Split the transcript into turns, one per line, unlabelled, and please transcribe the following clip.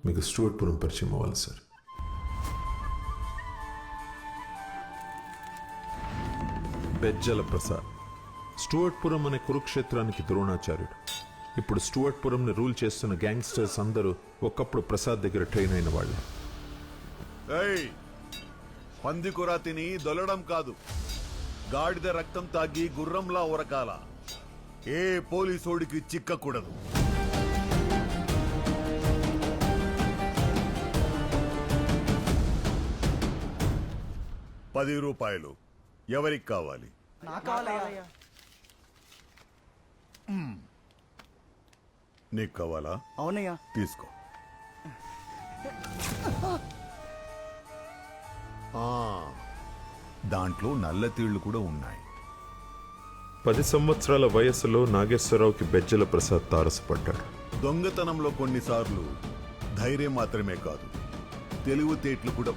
మీకు స్టూవర్ట్పురం పరిచయం అవ్వాలి సార్. బెజ్జల ప్రసాద్ స్టూవర్ట్పురం అనే కురుక్షేత్రానికి ద్రోణాచార్యుడు. ఇప్పుడు స్టూవర్ట్పురంని రూల్ చేస్తున్న గ్యాంగ్స్టర్స్ అందరూ ఒకప్పుడు ప్రసాద్ దగ్గర ట్రైన్ అయిన వాళ్ళు.
పందికుర తిని దొల్లడం కాదు, గాడిద రక్తం తాగి గుర్రంలా ఉరకాల. ఏ పోలీసోడికి చిక్కకూడదు. ₹10 ఎవరికి కావాలి? నీకు కావాలా?
అవునయ్యా.
తీసుకో. దాంట్లో నల్ల తీళ్లు కూడా ఉన్నాయి.
10 సంవత్సరాల వయస్సులో నాగేశ్వరరావుకి బెజ్జల ప్రసాద్ తారసపడ్డాడు.
దొంగతనంలో కొన్నిసార్లు ధైర్యం మాత్రమే కాదు, తెలివితేటలు కూడా